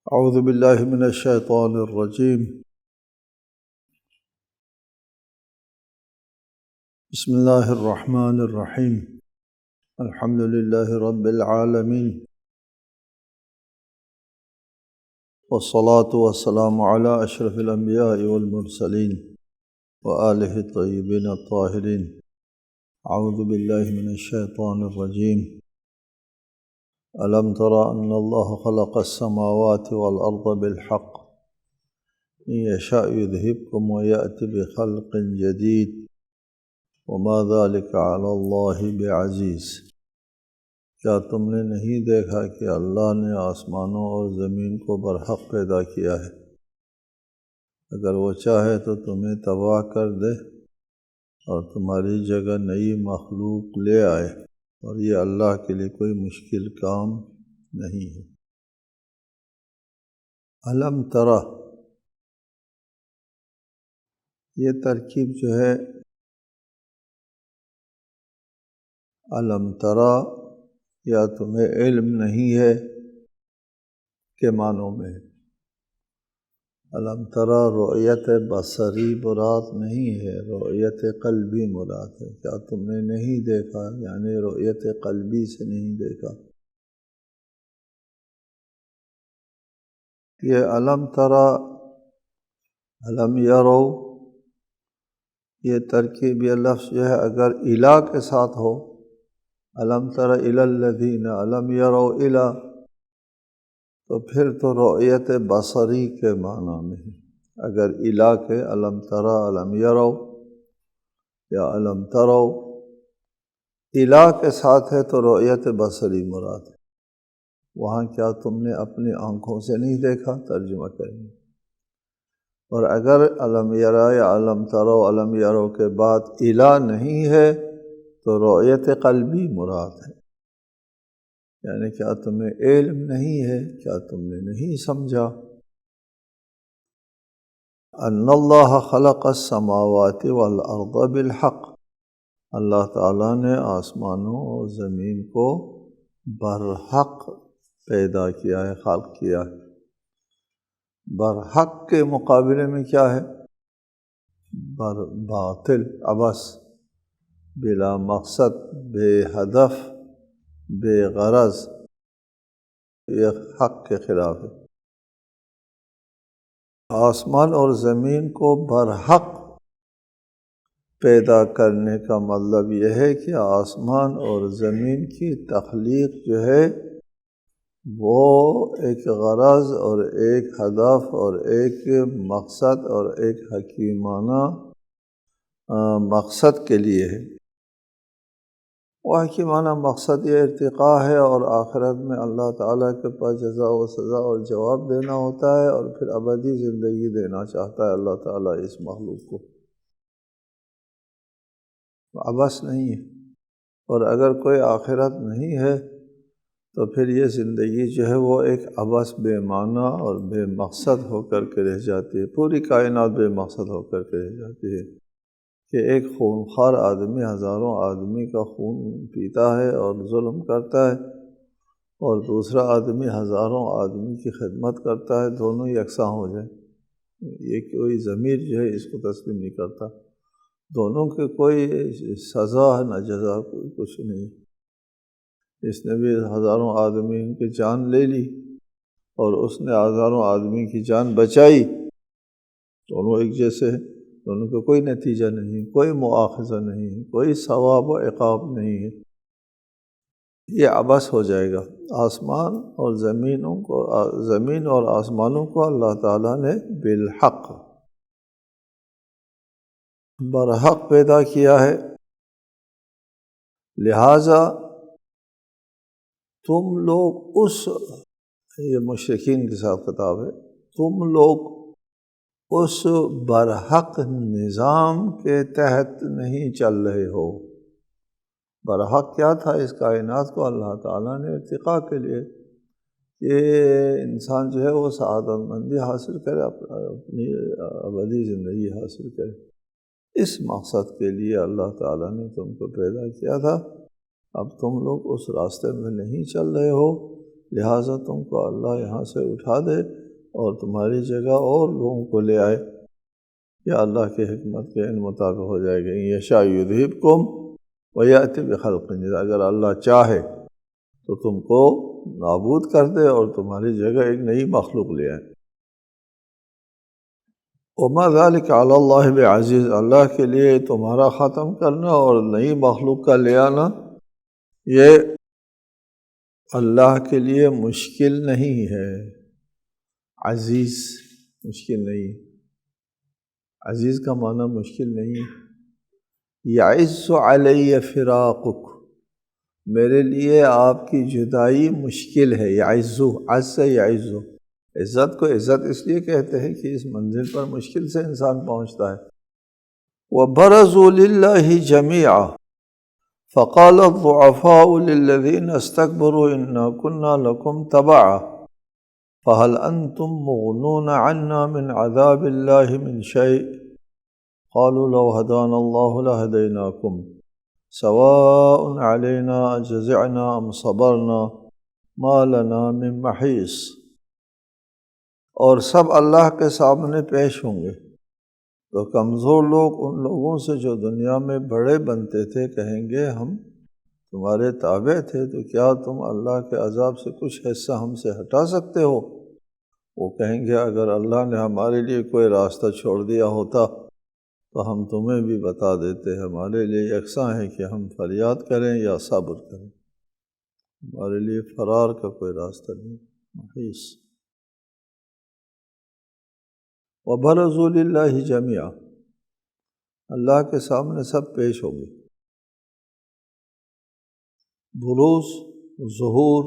اعوذ باللہ من الشیطان الرجیم بسم اللہ الرحمن الرحیم الحمد للہ رب العالمین والصلاة والسلام علی اشرف الانبیاء والمرسلین وآلہ الطیبین الطاہرین اعوذ باللہ من الشیطان الرجیم ألم تر أن الله خلق السماوات والأرض بالحق إن يشاء يذهبكم ويأتي بخلق جديد وما ذلك على الله بعزيز۔ کیا تم نے نہیں دیکھا کہ اللہ نے آسمانوں اور زمین کو برحق پیدا کیا ہے؟ اگر وہ چاہے تو تمہیں تباہ کر دے اور تمہاری جگہ نئی مخلوق لے آئے، اور یہ اللہ کے لیے کوئی مشکل کام نہیں ہے۔ علم ترى، یہ ترکیب جو ہے علم ترى یا تمہیں علم نہیں ہے کے معنوں میں۔ علم ترى رؤیت بصری مراد نہیں ہے، رؤیت قلبی مراد ہے۔ کیا تم نے نہیں دیکھا، یعنی رؤیت قلبی سے نہیں دیکھا۔ یہ علم ترى، علم یرو، یہ ترکیب، یہ لفظ جو ہے اگر الی کے ساتھ ہو، علم تر الی الذین علم یرو الی، تو پھر تو رؤیت بصری کے معنی میں ہے۔ اگر الی کے علم تر علم یرو یا علم ترو الی کے ساتھ ہے تو رؤیت بصری مراد ہے۔ وہاں کیا تم نے اپنی آنکھوں سے نہیں دیکھا، ترجمہ کریں گے۔ اور اگر علم یرا یا علم ترو علم یرو کے بعد الی نہیں ہے تو رؤیت قلبی مراد ہے، یعنی کیا تمہیں علم نہیں ہے، کیا تم نے نہیں سمجھا۔ ان اللہ خلق السماوات والارض بالحق، اللہ تعالیٰ نے آسمانوں اور زمین کو برحق پیدا کیا ہے، خلق کیا ہے۔ برحق کے مقابلے میں کیا ہے؟ باطل، عبث، بلا مقصد، بے ہدف، بے غرض، یہ حق کے خلاف ہے۔ آسمان اور زمین کو برحق پیدا کرنے کا مطلب یہ ہے کہ آسمان اور زمین کی تخلیق جو ہے وہ ایک غرض اور ایک ہدف اور ایک مقصد اور ایک حکیمانہ مقصد کے لیے ہے۔ وہ حکیمانہ مقصد یہ ارتقاء ہے، اور آخرت میں اللہ تعالیٰ کے پاس جزا و سزا اور جواب دینا ہوتا ہے، اور پھر ابدی زندگی دینا چاہتا ہے اللہ تعالیٰ اس مخلوق کو۔ عبث نہیں ہے۔ اور اگر کوئی آخرت نہیں ہے تو پھر یہ زندگی جو ہے وہ ایک عبث، بے معنی اور بے مقصد ہو کر کے رہ جاتی ہے۔ پوری کائنات بے مقصد ہو کر کے رہ جاتی ہے کہ ایک خونخوار آدمی ہزاروں آدمی کا خون پیتا ہے اور ظلم کرتا ہے، اور دوسرا آدمی ہزاروں آدمی کی خدمت کرتا ہے، دونوں یکساں ہو جائیں، یہ کوئی ضمیر جو ہے اس کو تسلیم نہیں کرتا۔ دونوں کے کوئی سزا نہ جزا، کوئی کچھ نہیں۔ اس نے بھی ہزاروں آدمی کی جان لے لی اور اس نے ہزاروں آدمی کی جان بچائی، دونوں ایک جیسے ہیں، دونوں کا کوئی نتیجہ نہیں، کوئی مؤاخذہ نہیں، کوئی ثواب و عقاب نہیں ہے۔ یہ عبث ہو جائے گا۔ آسمان اور زمین اور آسمانوں کو اللہ تعالیٰ نے بالحق، برحق پیدا کیا ہے، لہٰذا تم لوگ یہ مشرکین کے ساتھ خطاب ہے، تم لوگ اس برحق نظام کے تحت نہیں چل رہے ہو۔ برحق کیا تھا؟ اس کائنات کو اللہ تعالیٰ نے ارتقاء کے لیے کہ انسان جو ہے وہ سعادت مندی حاصل کرے، اپنی ابدی زندگی حاصل کرے، اس مقصد کے لیے اللہ تعالیٰ نے تم کو پیدا کیا تھا۔ اب تم لوگ اس راستے میں نہیں چل رہے ہو، لہٰذا تم کو اللہ یہاں سے اٹھا دے اور تمہاری جگہ اور لوگوں کو لے آئے، یا اللہ کی حکمت کے ان مطابق ہو جائے گا۔ یشاء یذہبکم ویأتی بخلق جدید، اگر اللہ چاہے تو تم کو نابود کر دے اور تمہاری جگہ ایک نئی مخلوق لے آئے۔ وما ذلک علی اللہ بعزیز، اللہ کے لیے تمہارا ختم کرنا اور نئی مخلوق کا لے آنا یہ اللہ کے لیے مشکل نہیں ہے۔ عزیز مشکل نہیں، عزیز کا معنی مشکل نہیں۔ یعز علی فراقک، میرے لیے آپ کی جدائی مشکل ہے۔ یعز، عز سے یعز، عزت کو عزت اس لیے کہتے ہیں کہ اس منزل پر مشکل سے انسان پہنچتا ہے۔ وبرزوا للہ جميعا فقال الضعفاء للذین استکبروا انا كنا لكم تبعا فهل انتم مغنون عنا من عذاب اللہ من شیء قالوا لو هدانا اللہ لہدیناکم سواء علینا اجزعنا ام صبرنا ما لنا من محیص۔ اور سب اللہ کے سامنے پیش ہوں گے تو کمزور لوگ ان لوگوں سے جو دنیا میں بڑے بنتے تھے کہیں گے ہم تمہارے تابع تھے، تو کیا تم اللہ کے عذاب سے کچھ حصہ ہم سے ہٹا سکتے ہو؟ وہ کہیں گے اگر اللہ نے ہمارے لیے کوئی راستہ چھوڑ دیا ہوتا تو ہم تمہیں بھی بتا دیتے، ہمارے لیے یکساں ہے کہ ہم فریاد کریں یا صبر کریں، ہمارے لیے فرار کا کوئی راستہ نہیں۔ محیص۔ وبرزوا للہ جميعا، اللہ کے سامنے سب پیش ہوں گے۔ بروز، ظہور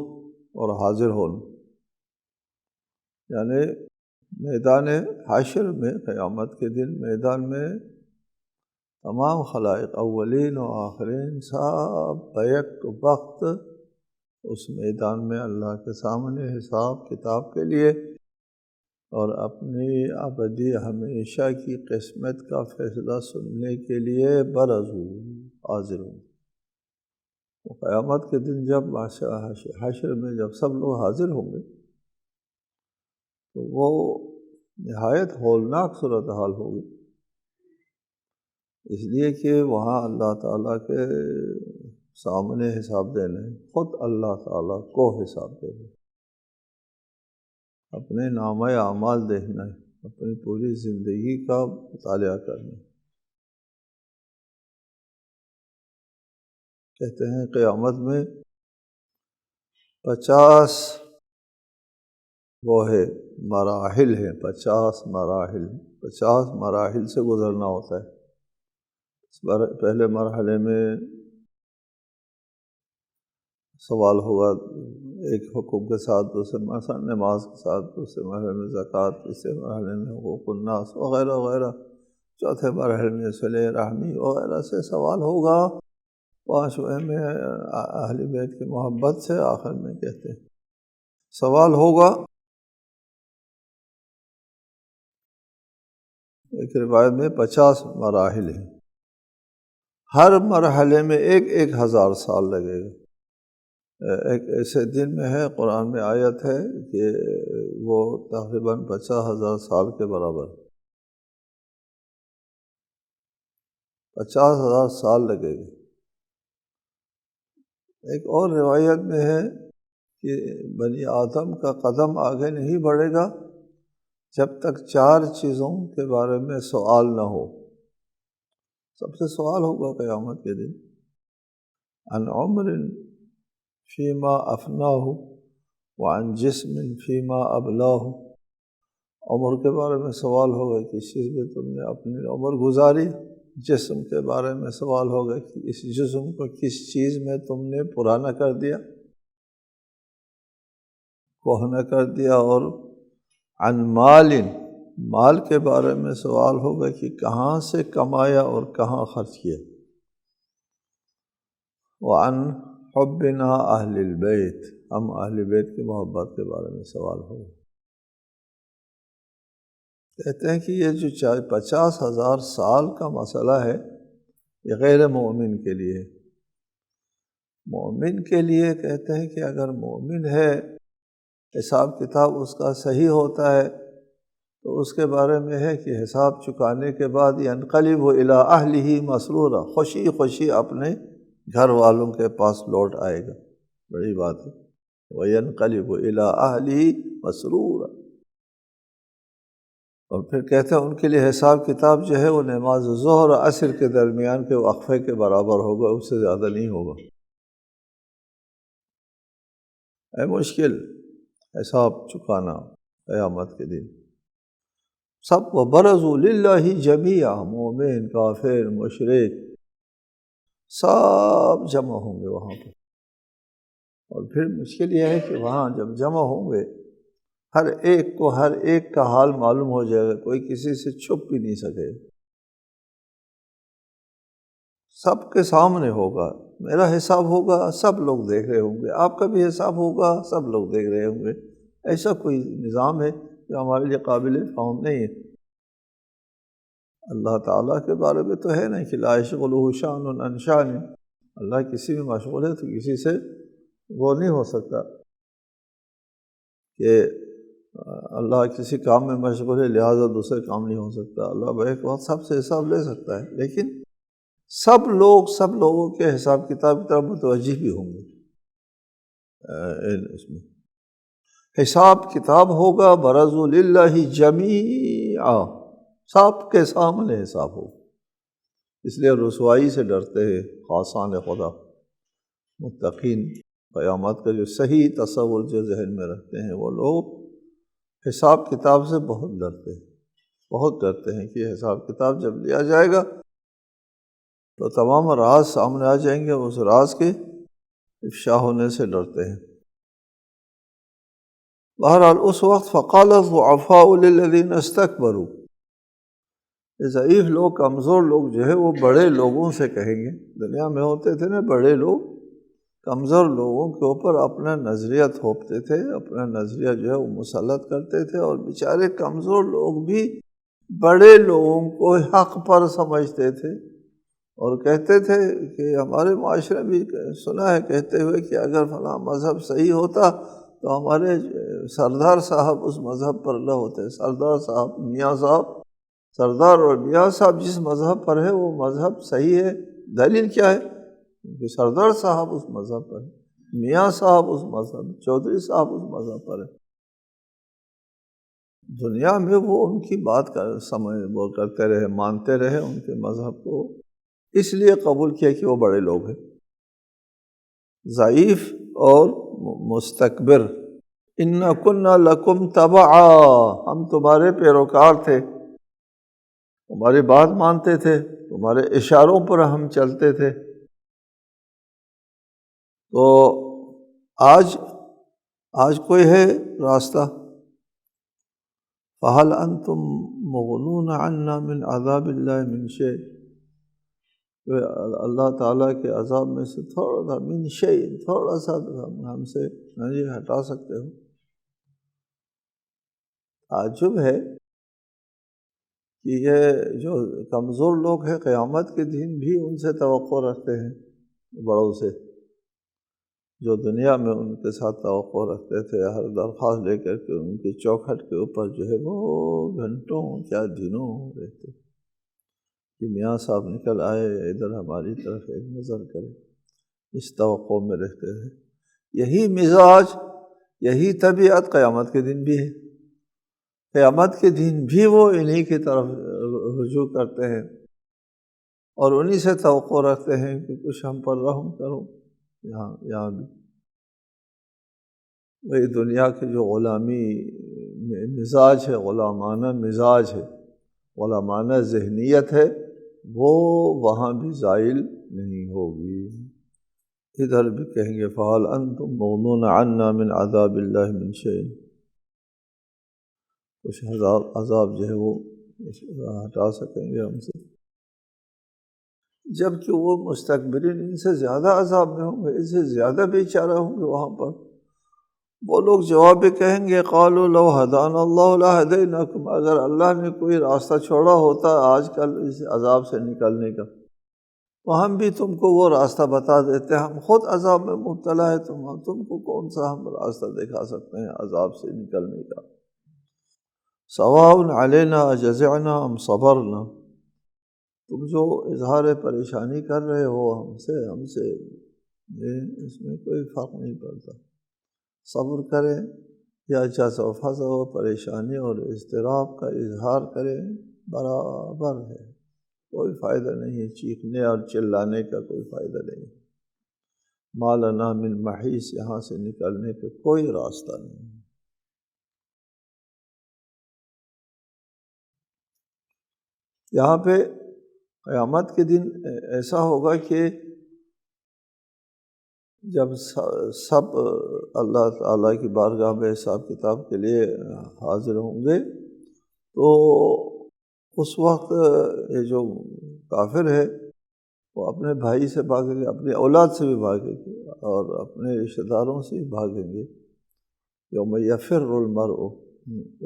اور حاضر ہونا، یعنی میدان حشر میں قیامت کے دن میدان میں تمام خلائق اولین و آخرین سب بیک وقت اس میدان میں اللہ کے سامنے حساب کتاب کے لیے اور اپنی ابدی ہمیشہ کی قسمت کا فیصلہ سننے کے لیے برزو حاضر ہوں۔ قیامت کے دن جب حشر میں جب سب لوگ حاضر ہوں گے تو وہ نہایت ہولناک صورتحال ہوگی، اس لیے کہ وہاں اللہ تعالیٰ کے سامنے حساب دینا ہے، خود اللہ تعالیٰ کو حساب دینا ہے، اپنے نامہ اعمال دیکھنا ہے، اپنی پوری زندگی کا مطالعہ کرنا ہے۔ کہتے ہیں قیامت میں 50 وہ ہے مراحل ہیں، 50 مراحل، 50 مراحل سے گزرنا ہوتا ہے۔ پہلے مرحلے میں سوال ہوگا ایک حکم کے ساتھ، دوسرے مرحلے نماز کے ساتھ، دوسرے مرحلے میں زکوٰۃ، تیسرے مرحلے میں حقوق الناس وغیرہ وغیرہ، چوتھے مرحلے میں صلہ رحمی وغیرہ سے سوال ہوگا، 5ویں میں اہل بیت کی محبت سے، آخر میں کہتے ہیں سوال ہوگا۔ ایک روایت میں 50 مراحل ہیں، ہر مرحلے میں 1000 سال لگے گا۔ ایک ایسے دن میں ہے، قرآن میں آیت ہے کہ وہ تقریباً 50,000 سال کے برابر، 50,000 سال لگے گا۔ ایک اور روایت میں ہے کہ بنی آدم کا قدم آگے نہیں بڑھے گا جب تک 4 چیزوں کے بارے میں سوال نہ ہو۔ سب سے سوال ہوگا قیامت کے دن، عن عمر فیما افناہ وعن جسم فیما ابلاہ، عمر کے بارے میں سوال ہوگا کہ اس چیز میں تم نے اپنی عمر گزاری، جسم کے بارے میں سوال ہوگا کہ اس جسم کو کس چیز میں تم نے پرانا کر دیا، کہنا کر دیا، اور عن مال، مال کے بارے میں سوال ہوگا کہ کہاں سے کمایا اور کہاں خرچ کیا، وعن حبنا اہل البیت، ہم اہل بیت کی محبت کے بارے میں سوال ہوگا۔ کہتے ہیں کہ یہ جو 50,000 سال کا مسئلہ ہے یہ غیر مومن کے لیے، مومن کے لیے کہتے ہیں کہ اگر مومن ہے حساب کتاب اس کا صحیح ہوتا ہے تو اس کے بارے میں ہے کہ حساب چکانے کے بعد ینقلب الی اہلہ مسرورا، خوشی خوشی اپنے گھر والوں کے پاس لوٹ آئے گا، بڑی بات ہے۔ وینقلب الی اہلہ مسرورا، اور پھر کہتے ہیں ان کے لیے حساب کتاب جو ہے وہ نماز ظہر اور عصر کے درمیان کے وقفے کے برابر ہوگا، اس سے زیادہ نہیں ہوگا۔ ہے مشکل حساب چکانا قیامت کے دن۔ سب وبرزوا للہ جمیعا، مومن کافر مشرک سب جمع ہوں گے وہاں پہ۔ اور پھر مشکل یہ ہے کہ وہاں جب جمع ہوں گے ہر ایک کو ہر ایک کا حال معلوم ہو جائے گا، کوئی کسی سے چھپ بھی نہیں سکے، سب کے سامنے ہوگا، میرا حساب ہوگا سب لوگ دیکھ رہے ہوں گے، آپ کا بھی حساب ہوگا سب لوگ دیکھ رہے ہوں گے۔ ایسا کوئی نظام ہے جو ہمارے لیے قابل فہم نہیں ہے۔ اللہ تعالیٰ کے بارے میں تو ہے نہیں کہ لا یشغلہ شأن عن شأن، اللہ کسی میں مشغول ہے تو کسی سے وہ نہیں ہو سکتا کہ اللہ کسی کام میں مشغول ہے لہٰذا دوسرے کام نہیں ہو سکتا۔ اللہ ایک وقت سب سے حساب لے سکتا ہے، لیکن سب لوگوں کے حساب کتاب کی طرف متوجہ بھی ہوں گے۔ اس میں حساب کتاب ہوگا، برزوا للہ جمیعا، سب کے سامنے حساب ہوگا۔ اس لیے رسوائی سے ڈرتے ہیں خاصان خدا، متقین قیامت کا جو صحیح تصور جو ذہن میں رکھتے ہیں وہ لوگ حساب کتاب سے بہت ڈرتے ہیں، بہت ڈرتے ہیں کہ حساب کتاب جب لیا جائے گا تو تمام راز سامنے آ جائیں گے، اس راز کے افشا ہونے سے ڈرتے ہیں۔ بہرحال اس وقت فقال الضعفاء للذین استکبروا، ضعیف لوگ کمزور لوگ جو ہے وہ بڑے لوگوں سے کہیں گے، دنیا میں ہوتے تھے نا بڑے لوگ، کمزور لوگوں کے اوپر اپنا نظریہ تھوپتے تھے، اپنا نظریہ جو ہے وہ مسلط کرتے تھے، اور بیچارے کمزور لوگ بھی بڑے لوگوں کو حق پر سمجھتے تھے، اور کہتے تھے کہ ہمارے معاشرے بھی سنا ہے کہتے ہوئے کہ اگر فلاں مذہب صحیح ہوتا تو ہمارے سردار صاحب اس مذہب پر نہ ہوتے، سردار صاحب میاں صاحب، سردار اور میاں صاحب جس مذہب پر ہے وہ مذہب صحیح ہے۔ دلیل کیا ہے؟ کہ سردار صاحب اس مذہب پر ہے، میاں صاحب اس مذہب، چودھری صاحب اس مذہب پر ہے۔ دنیا میں وہ ان کی بات وہ کرتے رہے، مانتے رہے ان کے مذہب کو، اس لیے قبول کیا کہ وہ بڑے لوگ ہیں۔ ضعیف اور مستکبر، اِنَّا كُنَّا لَكُمْ تَبَعًا، ہم تمہارے پیروکار تھے، تمہاری بات مانتے تھے، تمہارے اشاروں پر ہم چلتے تھے۔ تو آج کوئی ہے راستہ؟ فَهَلْ أَنْتُمْ مُغْنُونَ عَنَّا مِنْ عَذَابِ اللَّهِ مِنْ شَيْءٍ، اللہ تعالیٰ کے عذاب میں سے تھوڑا سا من شیء، تھوڑا سا ہم سے نہیں ہٹا سکتے ہو؟ تعجب ہے کہ یہ جو کمزور لوگ ہیں قیامت کے دن بھی ان سے توقع رکھتے ہیں، بڑوں سے، جو دنیا میں ان کے ساتھ توقع رکھتے تھے، ہر درخواست لے کر کے ان کی چوکھٹ کے اوپر جو ہے وہ گھنٹوں کیا دنوں رہتے کہ میاں صاحب نکل آئے ادھر ہماری طرف ایک نظر کرے، اس توقع میں رہتے ہیں۔ یہی مزاج، یہی طبیعت قیامت کے دن بھی ہے۔ قیامت کے دن بھی وہ انہی کی طرف رجوع کرتے ہیں اور انہی سے توقع رکھتے ہیں کہ کچھ ہم پر رحم کرو۔ یہاں بھی وہی دنیا کے جو غلامی مزاج ہے، غلامانہ مزاج ہے، غلامانہ ذہنیت ہے، وہ وہاں بھی زائل نہیں ہوگی۔ ادھر بھی کہیں گے فَهَلْ أَنْتُمْ مُغْنُونَ عَنَّا مِنْ عَذَابِ اللَّهِ مِنْ شَيْءٍ، کچھ عذاب جو ہے وہ ہٹا سکیں گے ہم سے، جبکہ وہ مستکبرین ان سے زیادہ عذاب میں ہوں گے، ان سے زیادہ بے چارہ ہوں گے وہاں پر۔ وہ لوگ جواب میں کہیں گے قالوا لو هدانا اللہ لہدیناکم، اگر اللہ نے کوئی راستہ چھوڑا ہوتا آج کل اس عذاب سے نکلنے کا تو ہم بھی تم کو وہ راستہ بتا دیتے ہیں، ہم خود عذاب میں مبتلا ہے، تم کو کون سا ہم راستہ دکھا سکتے ہیں عذاب سے نکلنے کا۔ سواء علینا اجزعنا ام صبرنا، تم جو اظہار پریشانی کر رہے ہو ہم سے اس میں کوئی فرق نہیں پڑتا، صبر کریں یا جز و فضا و پریشانی اور اضطراب کا اظہار کریں برابر ہے، کوئی فائدہ نہیں ہے، چیخنے اور چلانے کا کوئی فائدہ نہیں، ما لنا من محیص، یہاں سے نکلنے کا کوئی راستہ نہیں۔ یہاں پہ قیامت کے دن ایسا ہوگا کہ جب سب اللہ تعالیٰ کی بارگاہ میں حساب کتاب کے لیے حاضر ہوں گے، تو اس وقت یہ جو کافر ہے وہ اپنے بھائی سے بھاگیں گے، اپنی اولاد سے بھی بھاگیں گے اور اپنے رشتہ داروں سے بھی بھاگیں گے۔ یوم یفر المرء،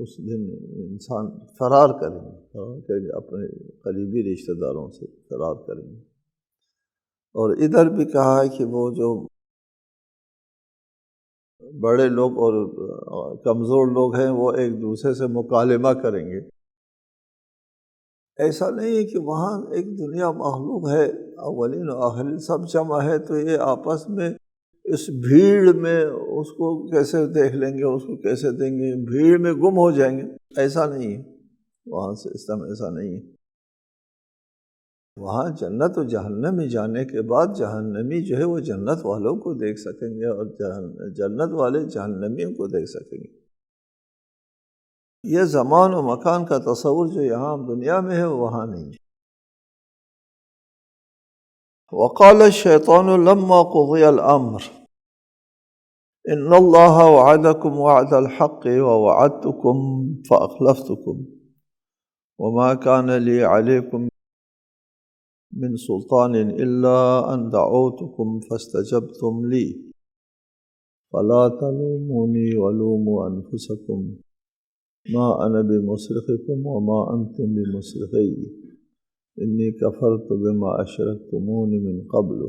اس دن انسان فرار کریں گے، اپنے قریبی رشتہ داروں سے فرار کریں گے۔ اور ادھر بھی کہا ہے کہ وہ جو بڑے لوگ اور کمزور لوگ ہیں وہ ایک دوسرے سے مکالمہ کریں گے۔ ایسا نہیں ہے کہ وہاں ایک دنیا مخلوق ہے، اولین و آخرین سب جمع ہے، تو یہ آپس میں اس بھیڑ میں اس کو کیسے دیکھ لیں گے، اس کو کیسے دیں گے، بھیڑ میں گم ہو جائیں گے، ایسا نہیں ہے وہاں سسٹم، ایسا نہیں ہے۔ وہاں جنت و جہنم میں جانے کے بعد جہنمی جو ہے وہ جنت والوں کو دیکھ سکیں گے اور جنت والے جہنمیوں کو دیکھ سکیں گے۔ یہ زمان و مکان کا تصور جو یہاں دنیا میں ہے وہاں نہیں۔ وقال الشیطان لما قضی الامر ان اللہ وعدکم وعد الحق ووعدتکم فاخلفتکم وما كان لي عليكم من سلطان الا ان دعوتكم فاستجبتم لي فلا تلوموني ولوموا انفسكم ما انا بمصرخكم وما انتم بمصرخي انی کفرت بما اشرکتمون من قبل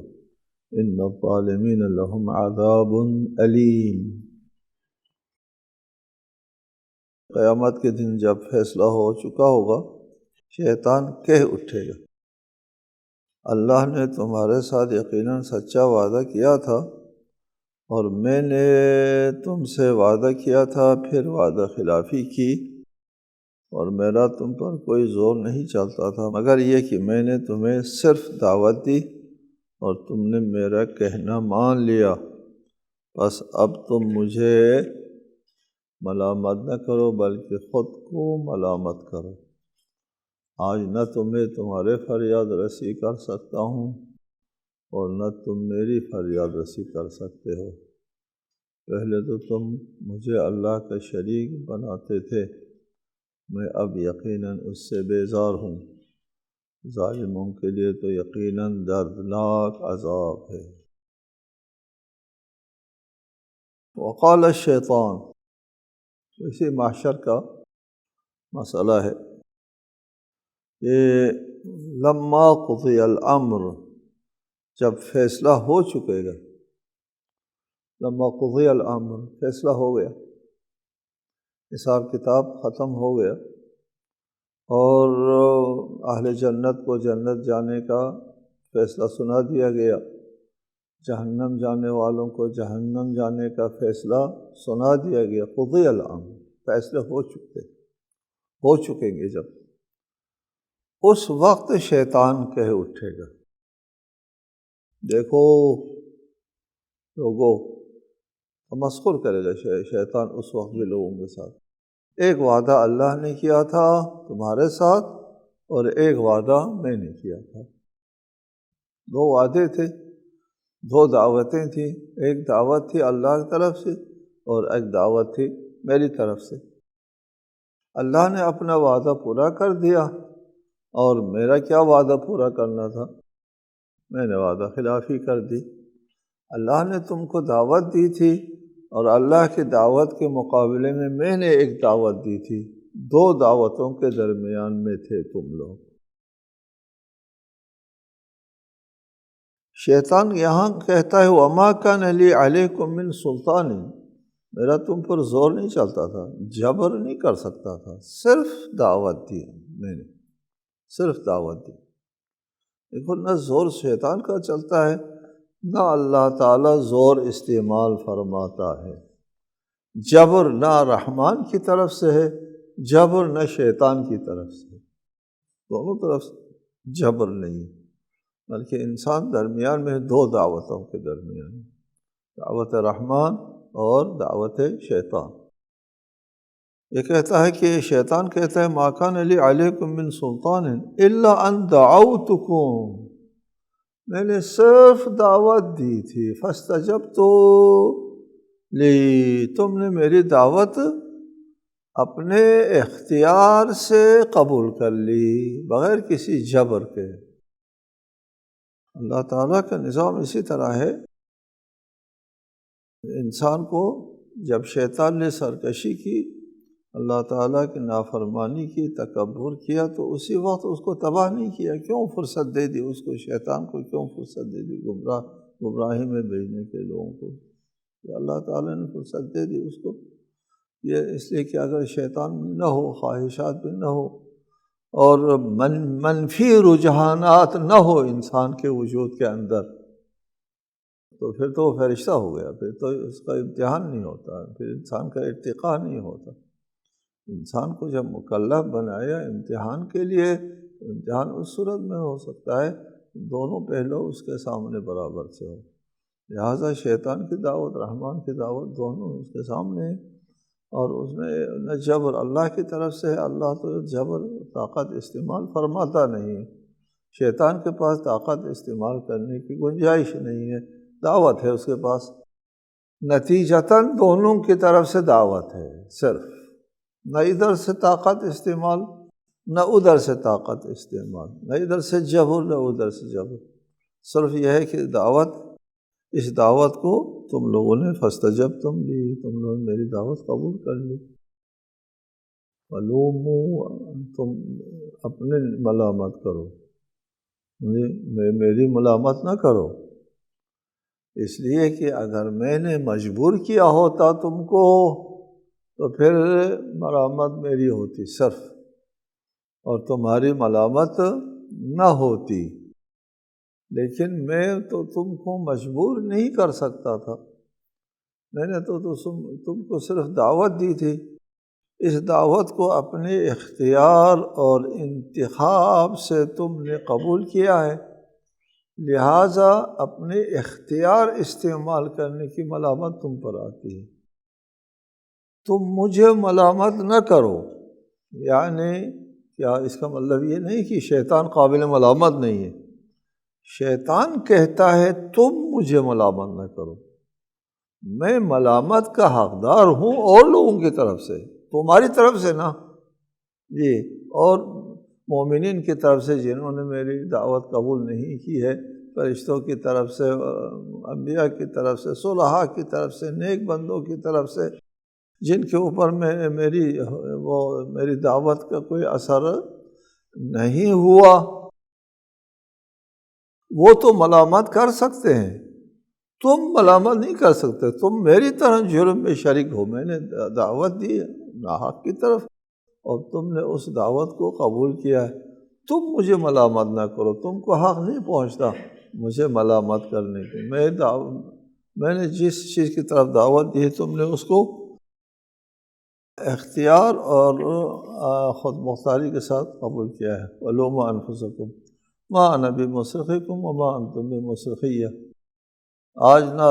ان الظالمین لهم عذاب علیم۔ قیامت کے دن جب فیصلہ ہو چکا ہوگا، شیطان کہہ اٹھے گا اللہ نے تمہارے ساتھ یقیناً سچا وعدہ کیا تھا اور میں نے تم سے وعدہ کیا تھا، پھر وعدہ خلافی کی، اور میرا تم پر کوئی زور نہیں چلتا تھا مگر یہ کہ میں نے تمہیں صرف دعوت دی اور تم نے میرا کہنا مان لیا، بس اب تم مجھے ملامت نہ کرو بلکہ خود کو ملامت کرو۔ آج نہ تمہیں تمہارے فریاد رسی کر سکتا ہوں اور نہ تم میری فریاد رسی کر سکتے ہو، پہلے تو تم مجھے اللہ کا شریک بناتے تھے، میں اب یقیناً اس سے بیزار ہوں، ظالموں کے لیے تو یقیناً دردناک عذاب ہے۔ وقال الشیطان، اسی معاشر کا مسئلہ ہے یہ، لما قضی الامر، جب فیصلہ ہو چکے گا، لما قضی الامر فیصلہ ہو گیا، حساب کتاب ختم ہو گیا اور اہل جنت کو جنت جانے کا فیصلہ سنا دیا گیا، جہنم جانے والوں کو جہنم جانے کا فیصلہ سنا دیا گیا، قضی الامر، فیصلے ہو چکیں گے جب، اس وقت شیطان کہہ اٹھے گا دیکھو لوگو، تمسخر کرے گا شیطان اس وقت بھی لوگوں کے ساتھ، ایک وعدہ اللہ نے کیا تھا تمہارے ساتھ اور ایک وعدہ میں نے کیا تھا، دو وعدے تھے، دو دعوتیں تھیں، ایک دعوت تھی اللہ کی طرف سے اور ایک دعوت تھی میری طرف سے۔ اللہ نے اپنا وعدہ پورا کر دیا اور میرا کیا وعدہ پورا کرنا تھا، میں نے وعدہ خلافی کر دی۔ اللہ نے تم کو دعوت دی تھی اور اللہ کی دعوت کے مقابلے میں نے ایک دعوت دی تھی، دو دعوتوں کے درمیان میں تھے تم لوگ۔ شیطان یہاں کہتا ہے وما کان لی علیکم من سلطان، میرا تم پر زور نہیں چلتا تھا، جبر نہیں کر سکتا تھا، صرف دعوت دی میں نے، صرف دعوت دی۔ دیکھو نہ زور شیطان کا چلتا ہے، نہ اللہ تعالیٰ زور استعمال فرماتا ہے۔ جبر نہ رحمان کی طرف سے ہے، جبر نہ شیطان کی طرف سے، دونوں طرف سے جبر نہیں، بلکہ انسان درمیان میں دو دعوتوں کے درمیان، دعوت رحمان اور دعوت شیطان۔ یہ کہتا ہے کہ شیطان کہتا ہے ما کان لی علیکم من سلطان الا ان دعوتکم، میں نے صرف دعوت دی تھی، فاستجبتو لی، تم نے میری دعوت اپنے اختیار سے قبول کر لی بغیر کسی جبر کے۔ اللہ تعالیٰ کا نظام اسی طرح ہے، انسان کو جب شیطان نے سرکشی کی، اللہ تعالیٰ کی نافرمانی کی، تکبر کیا، تو اسی وقت اس کو تباہ نہیں کیا، کیوں فرصت دے دی اس کو، شیطان کو کیوں فرصت دے دی گمراہی میں بھیجنے کے لوگوں کو، اللہ تعالیٰ نے فرصت دے دی اس کو، یہ اس لیے کہ اگر شیطان بھی نہ ہو، خواہشات بھی نہ ہو، اور منفی رجحانات نہ ہو انسان کے وجود کے اندر، تو پھر تو وہ فرشتہ ہو گیا، پھر تو اس کا امتحان نہیں ہوتا، پھر انسان کا ارتقاء نہیں ہوتا۔ انسان کو جب مکلف بنایا امتحان کے لیے، امتحان اس صورت میں ہو سکتا ہے دونوں پہلو اس کے سامنے برابر سے ہو، لہٰذا شیطان کی دعوت، رحمان کی دعوت، دونوں اس کے سامنے ہیں، اور اس میں نہ جبر اللہ کی طرف سے ہے، اللہ تو جبر طاقت استعمال فرماتا نہیں ہے، شیطان کے پاس طاقت استعمال کرنے کی گنجائش نہیں ہے، دعوت ہے اس کے پاس، نتیجتاً دونوں کی طرف سے دعوت ہے، صرف نہ ادھر سے طاقت استعمال نہ ادھر سے طاقت استعمال، نہ ادھر سے جبر نہ ادھر سے جبر، صرف یہ ہے کہ دعوت، اس دعوت کو تم لوگوں نے فاستجبتم لی، تم لوگوں نے میری دعوت قبول کر لی، ولوموا، تم اپنے ملامت کرو، میری ملامت نہ کرو، اس لیے کہ اگر میں نے مجبور کیا ہوتا تم کو تو پھر ملامت میری ہوتی صرف، اور تمہاری ملامت نہ ہوتی، لیکن میں تو تم کو مجبور نہیں کر سکتا تھا، میں نے تو تم کو صرف دعوت دی تھی، اس دعوت کو اپنے اختیار اور انتخاب سے تم نے قبول کیا ہے، لہٰذا اپنے اختیار استعمال کرنے کی ملامت تم پر آتی ہے، تم مجھے ملامت نہ کرو، یعنی کیا اس کا مطلب یہ نہیں کہ شیطان قابل ملامت نہیں ہے، شیطان کہتا ہے تم مجھے ملامت نہ کرو، میں ملامت کا حقدار ہوں اور لوگوں کی طرف سے، تمہاری طرف سے نا جی، اور مومنین کی طرف سے جنہوں نے میری دعوت قبول نہیں کی ہے، فرشتوں کی طرف سے، انبیاء کی طرف سے، صلحاء کی طرف سے، نیک بندوں کی طرف سے، جن کے اوپر میری دعوت کا کوئی اثر نہیں ہوا، وہ تو ملامت کر سکتے ہیں، تم ملامت نہیں کر سکتے، تم میری طرح جرم میں شریک ہو، میں نے دعوت دی ہے ناحق کی طرف اور تم نے اس دعوت کو قبول کیا ہے، تم مجھے ملامت نہ کرو، تم کو حق نہیں پہنچتا مجھے ملامت کرنے کی، میں نے جس چیز کی طرف دعوت دی ہے تم نے اس کو اختیار اور خود مختاری کے ساتھ قبول کیا ہے، وَلُومُوا أَنفُسَكُمْ مَا أَنَا بِمُصْرِخِكُمْ وَمَا أَنْتُمْ بِمُصْرِخِيَّ، آج نہ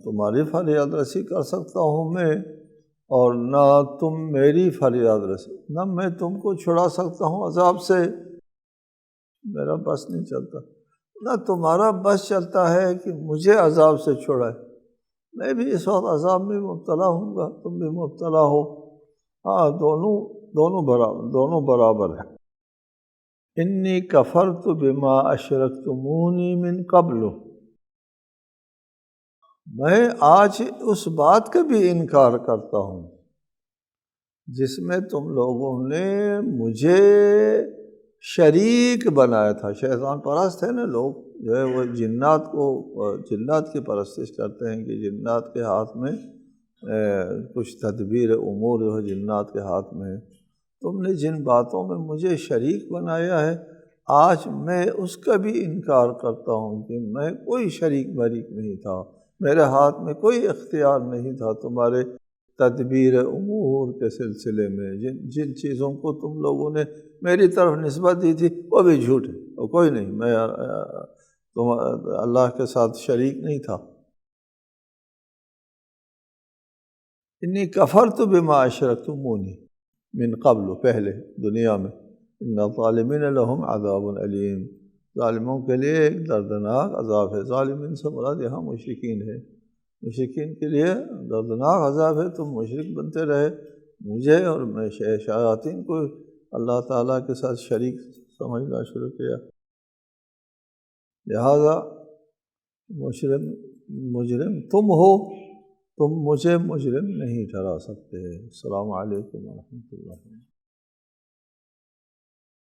تمہاری فریاد رسی کر سکتا ہوں میں اور نہ تم میری فریاد رسی، نہ میں تم کو چھڑا سکتا ہوں عذاب سے، میرا بس نہیں چلتا، نہ تمہارا بس چلتا ہے کہ مجھے عذاب سے چھڑائے، میں بھی اس وقت عذاب میں مبتلا ہوں گا، تم بھی مبتلا ہو، ہاں دونوں برابر ہیں۔ انی کفرت بما اشرکتمونی من قبل، میں آج اس بات کا بھی انکار کرتا ہوں جس میں تم لوگوں نے مجھے شریک بنایا تھا۔ شیطان پرست ہے نا لوگ، جو ہے وہ جنات کی پرستش کرتے ہیں کہ جنات کے ہاتھ میں کچھ تدبیر امور جو ہے جنات کے ہاتھ میں ہے۔ تم نے جن باتوں میں مجھے شریک بنایا ہے، آج میں اس کا بھی انکار کرتا ہوں کہ میں کوئی شریک بریک نہیں تھا، میرے ہاتھ میں کوئی اختیار نہیں تھا تمہارے تدبیر امور کے سلسلے میں۔ جن چیزوں کو تم لوگوں نے میری طرف نسبت دی تھی وہ بھی جھوٹ ہے، وہ کوئی نہیں، میں تم اللہ کے ساتھ شریک نہیں تھا۔ انی کفرت بما اشرکتمونی من قبل، پہلے دنیا میں، ان الظالمین لہم عذاب علیم، ظالموں کے لیے ایک دردناک عذاب ہے۔ ظالمین سے مراد یہاں مشرکین ہے، مشرکین کے لیے دردناک عذاب ہے۔ تم مشرک بنتے رہے، مجھے اور میں شیاطین کو اللہ تعالیٰ کے ساتھ شریک سمجھنا شروع کیا، لہذا مجرم تم ہو، تم مجھے مجرم نہیں ٹھہرا سکتے۔ السلام علیکم ورحمۃ اللہ۔